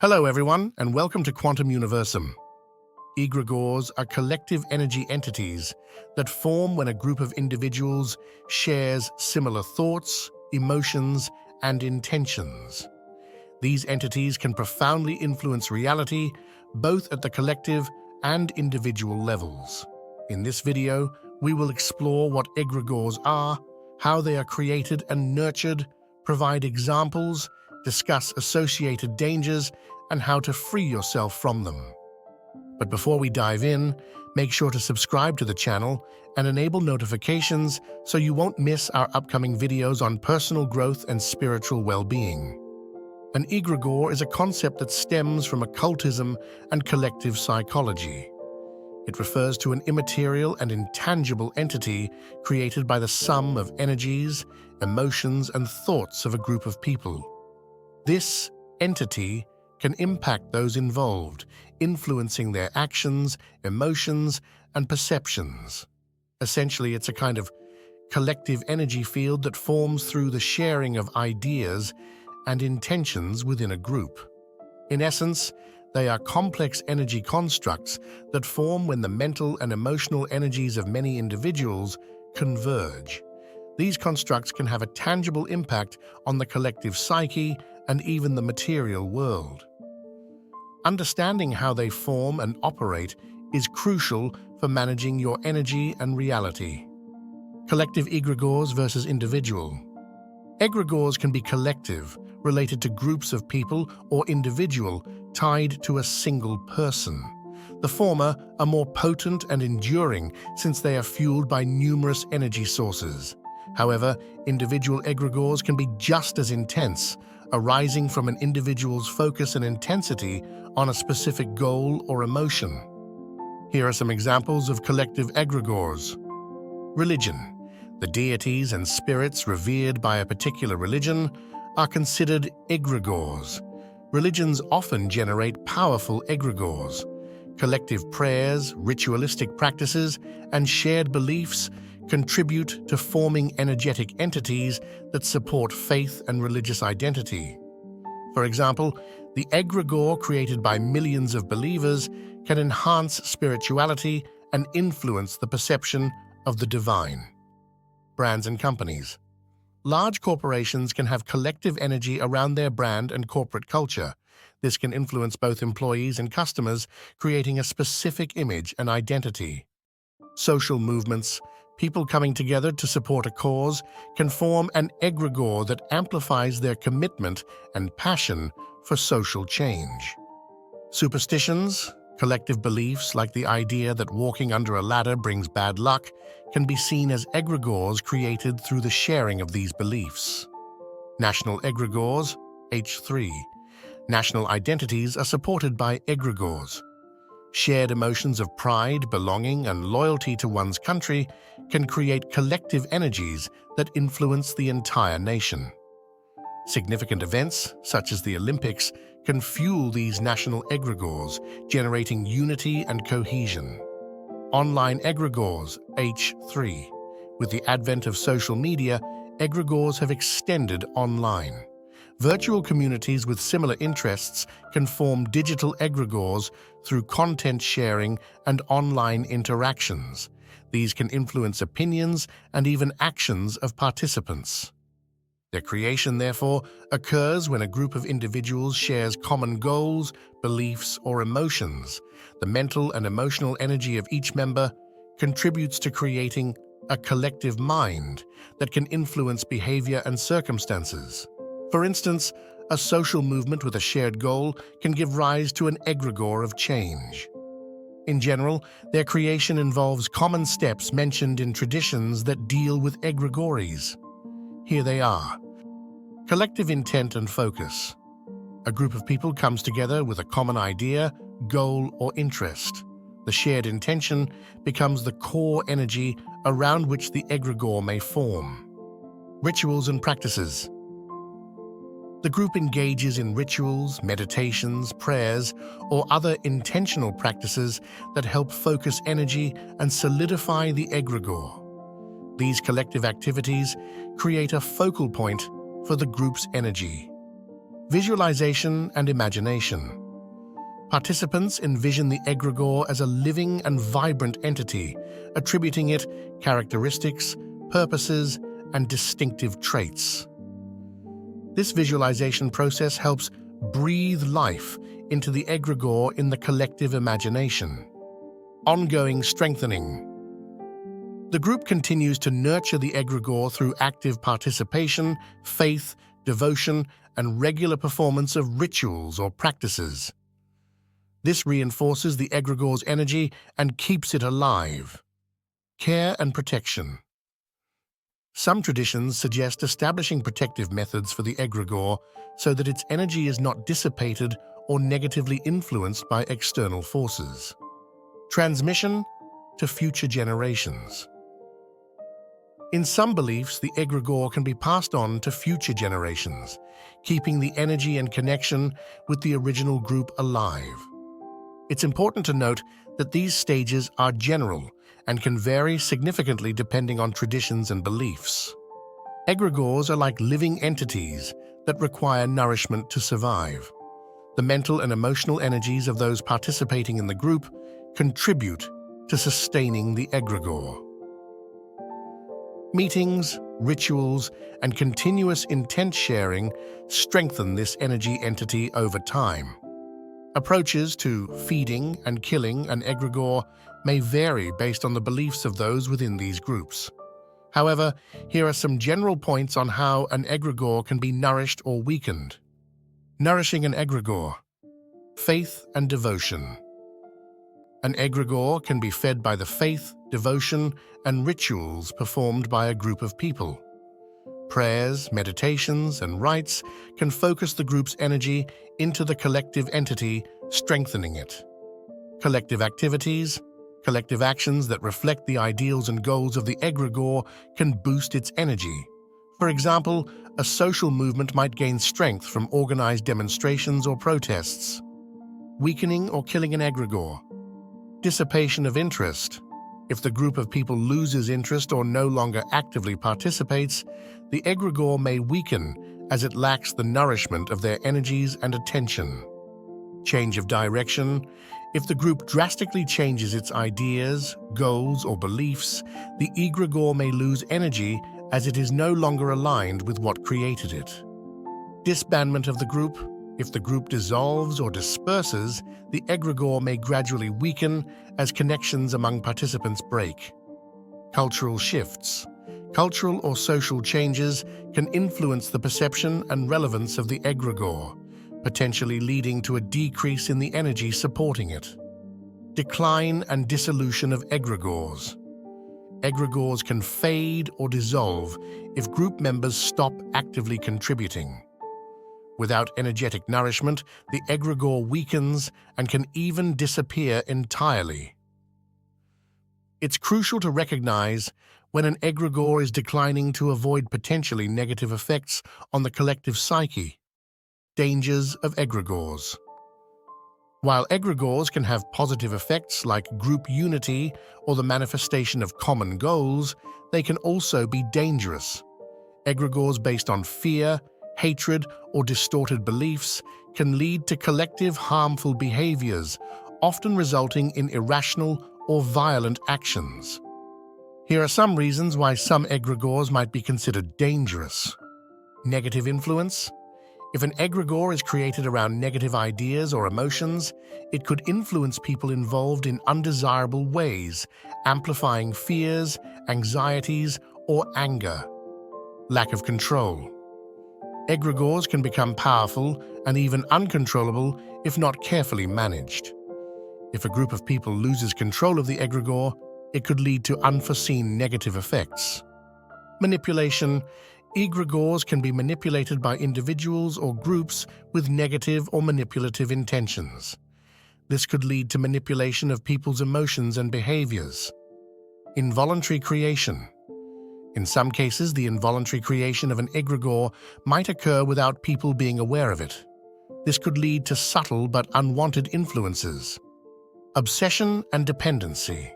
Hello, everyone, and welcome to Quantum Universum. Egregores are collective energy entities that form when a group of individuals shares similar thoughts, emotions, and intentions. These entities can profoundly influence reality, both at the collective and individual levels. In this video, we will explore what egregores are, how they are created and nurtured, provide examples, discuss associated dangers, and how to free yourself from them. But before we dive in, make sure to subscribe to the channel and enable notifications so you won't miss our upcoming videos on personal growth and spiritual well-being. An egregore is a concept that stems from occultism and collective psychology. It refers to an immaterial and intangible entity created by the sum of energies, emotions, and thoughts of a group of people. This entity can impact those involved, influencing their actions, emotions, and perceptions. Essentially, it's a kind of collective energy field that forms through the sharing of ideas and intentions within a group. In essence, they are complex energy constructs that form when the mental and emotional energies of many individuals converge. These constructs can have a tangible impact on the collective psyche and even the material world. Understanding how they form and operate is crucial for managing your energy and reality. Collective egregores versus individual. Egregores can be collective, related to groups of people, or individual, tied to a single person. The former are more potent and enduring since they are fueled by numerous energy sources. However, individual egregores can be just as intense, arising from an individual's focus and intensity on a specific goal or emotion. Here are some examples of collective egregores. Religion. The deities and spirits revered by a particular religion are considered egregores. Religions often generate powerful egregores. Collective prayers, ritualistic practices, and shared beliefs contribute to forming energetic entities that support faith and religious identity. For example, the egregore created by millions of believers can enhance spirituality and influence the perception of the divine. Brands and companies. Large corporations can have collective energy around their brand and corporate culture. This can influence both employees and customers, creating a specific image and identity. Social movements. People coming together to support a cause can form an egregore that amplifies their commitment and passion for social change. Superstitions, collective beliefs like the idea that walking under a ladder brings bad luck, can be seen as egregores created through the sharing of these beliefs. National egregores, H3. National identities are supported by egregores. Shared emotions of pride, belonging, and loyalty to one's country can create collective energies that influence the entire nation. Significant events, such as the Olympics, can fuel these national egregores, generating unity and cohesion. Online egregores, H3. With the advent of social media, egregores have extended online. Virtual communities with similar interests can form digital egregores through content sharing and online interactions. These can influence opinions and even actions of participants. Their creation, therefore, occurs when a group of individuals shares common goals, beliefs, or emotions. The mental and emotional energy of each member contributes to creating a collective mind that can influence behavior and circumstances. For instance, a social movement with a shared goal can give rise to an egregore of change. In general, their creation involves common steps mentioned in traditions that deal with egregores. Here they are. Collective intent and focus. A group of people comes together with a common idea, goal, or interest. The shared intention becomes the core energy around which the egregore may form. Rituals and practices. The group engages in rituals, meditations, prayers, or other intentional practices that help focus energy and solidify the egregore. These collective activities create a focal point for the group's energy. Visualization and imagination. Participants envision the egregore as a living and vibrant entity, attributing it characteristics, purposes, and distinctive traits. This visualization process helps breathe life into the egregore in the collective imagination. Ongoing strengthening. The group continues to nurture the egregore through active participation, faith, devotion, and regular performance of rituals or practices. This reinforces the egregore's energy and keeps it alive. Care and protection. Some traditions suggest establishing protective methods for the egregore so that its energy is not dissipated or negatively influenced by external forces. Transmission to future generations. In some beliefs, the egregore can be passed on to future generations, keeping the energy and connection with the original group alive. It's important to note that these stages are general and can vary significantly depending on traditions and beliefs. Egregores are like living entities that require nourishment to survive. The mental and emotional energies of those participating in the group contribute to sustaining the egregore. Meetings, rituals, and continuous intent sharing strengthen this energy entity over time. Approaches to feeding and killing an egregore may vary based on the beliefs of those within these groups. However, here are some general points on how an egregore can be nourished or weakened. Nourishing an egregore. Faith and devotion. An egregore can be fed by the faith, devotion, and rituals performed by a group of people. Prayers, meditations, and rites can focus the group's energy into the collective entity, strengthening it. Collective activities, collective actions that reflect the ideals and goals of the egregore can boost its energy. For example, a social movement might gain strength from organized demonstrations or protests. Weakening or killing an egregore. Dissipation of interest. If the group of people loses interest or no longer actively participates, the egregore may weaken as it lacks the nourishment of their energies and attention. Change of direction. If the group drastically changes its ideas, goals, or beliefs, the egregore may lose energy as it is no longer aligned with what created it. Disbandment of the group. If the group dissolves or disperses, the egregore may gradually weaken as connections among participants break. Cultural shifts. Cultural or social changes can influence the perception and relevance of the egregore, potentially leading to a decrease in the energy supporting it. Decline and dissolution of egregores. Egregores can fade or dissolve if group members stop actively contributing. Without energetic nourishment, the egregore weakens and can even disappear entirely. It's crucial to recognize when an egregore is declining to avoid potentially negative effects on the collective psyche. Dangers of egregores. While egregores can have positive effects like group unity or the manifestation of common goals, they can also be dangerous. Egregores based on fear, hatred, or distorted beliefs can lead to collective harmful behaviors, often resulting in irrational or violent actions. Here are some reasons why some egregores might be considered dangerous. Negative influence. If an egregore is created around negative ideas or emotions, it could influence people involved in undesirable ways, amplifying fears, anxieties, or anger. Lack of control. Egregores can become powerful and even uncontrollable if not carefully managed. If a group of people loses control of the egregore, it could lead to unforeseen negative effects. Manipulation. Egregores can be manipulated by individuals or groups with negative or manipulative intentions. This could lead to manipulation of people's emotions and behaviors. Involuntary creation. In some cases, the involuntary creation of an egregore might occur without people being aware of it. This could lead to subtle but unwanted influences. Obsession and dependency.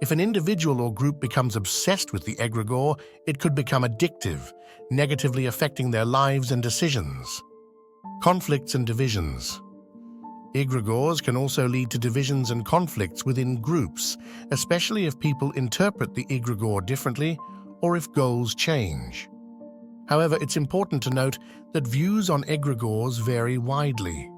If an individual or group becomes obsessed with the egregore, it could become addictive, negatively affecting their lives and decisions. Conflicts and divisions. Egregores can also lead to divisions and conflicts within groups, especially if people interpret the egregore differently or if goals change. However, it's important to note that views on egregores vary widely.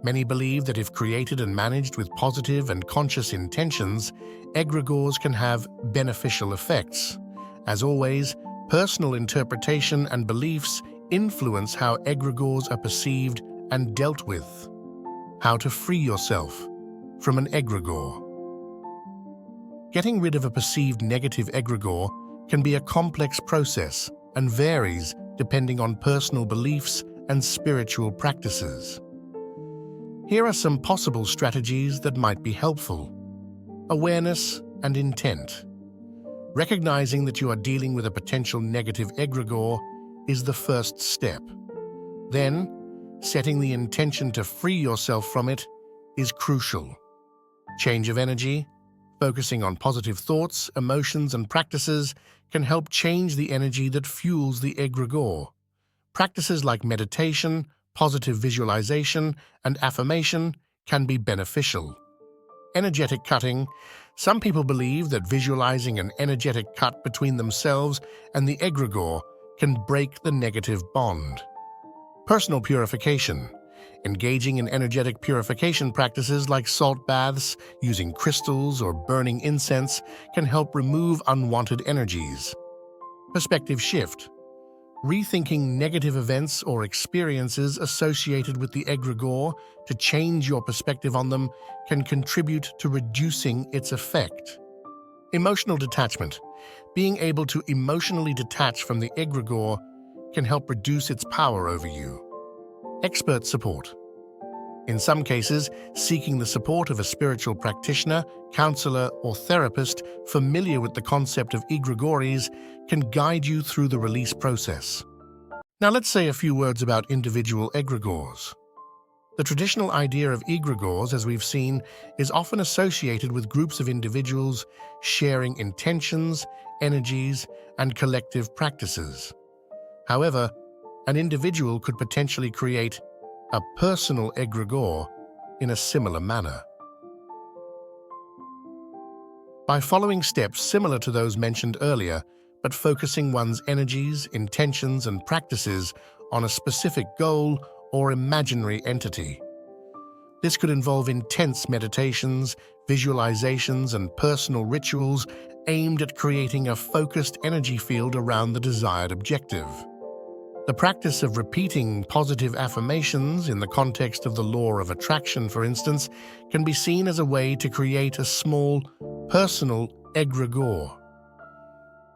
Many believe that if created and managed with positive and conscious intentions, egregores can have beneficial effects. As always, personal interpretation and beliefs influence how egregores are perceived and dealt with. How to free yourself from an egregore. Getting rid of a perceived negative egregore can be a complex process and varies depending on personal beliefs and spiritual practices. Here are some possible strategies that might be helpful. Awareness and intent. Recognizing that you are dealing with a potential negative egregore is the first step. Then, setting the intention to free yourself from it is crucial. Change of energy, focusing on positive thoughts, emotions, and practices can help change the energy that fuels the egregore. Practices like meditation, positive visualization, and affirmation can be beneficial. Energetic cutting. Some people believe that visualizing an energetic cut between themselves and the egregore can break the negative bond. Personal purification. Engaging in energetic purification practices like salt baths, using crystals, or burning incense can help remove unwanted energies. Perspective shift. Rethinking negative events or experiences associated with the egregore to change your perspective on them can contribute to reducing its effect. Emotional detachment. Being able to emotionally detach from the egregore can help reduce its power over you. Expert support. In some cases, seeking the support of a spiritual practitioner, counselor, or therapist familiar with the concept of egregores can guide you through the release process. Now let's say a few words about individual egregores. The traditional idea of egregores, as we've seen, is often associated with groups of individuals sharing intentions, energies, and collective practices. However, an individual could potentially create a personal egregore in a similar manner. By following steps similar to those mentioned earlier, but focusing one's energies, intentions, and practices on a specific goal or imaginary entity. This could involve intense meditations, visualizations, and personal rituals aimed at creating a focused energy field around the desired objective. The practice of repeating positive affirmations in the context of the law of attraction, for instance, can be seen as a way to create a small, personal egregore.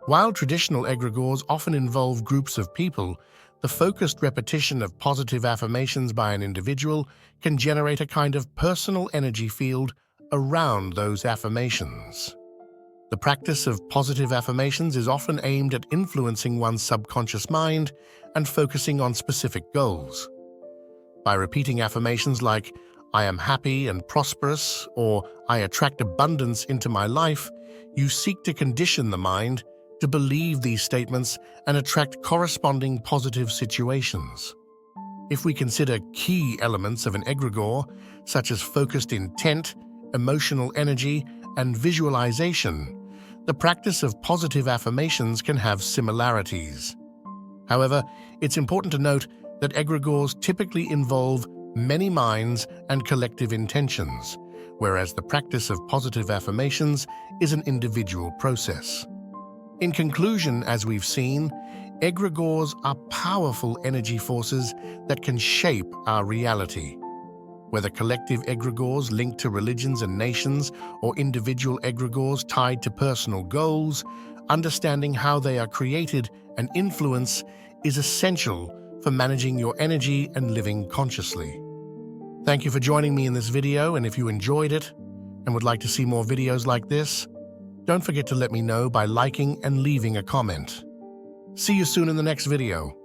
While traditional egregores often involve groups of people, the focused repetition of positive affirmations by an individual can generate a kind of personal energy field around those affirmations. The practice of positive affirmations is often aimed at influencing one's subconscious mind and focusing on specific goals. By repeating affirmations like, "I am happy and prosperous," or "I attract abundance into my life," you seek to condition the mind to believe these statements and attract corresponding positive situations. If we consider key elements of an egregore, such as focused intent, emotional energy, and visualization, the practice of positive affirmations can have similarities. However, it's important to note that egregores typically involve many minds and collective intentions, whereas the practice of positive affirmations is an individual process. In conclusion, as we've seen, egregores are powerful energy forces that can shape our reality. Whether collective egregores linked to religions and nations or individual egregores tied to personal goals, understanding how they are created and influenced is essential for managing your energy and living consciously. Thank you for joining me in this video, and if you enjoyed it and would like to see more videos like this, don't forget to let me know by liking and leaving a comment. See you soon in the next video.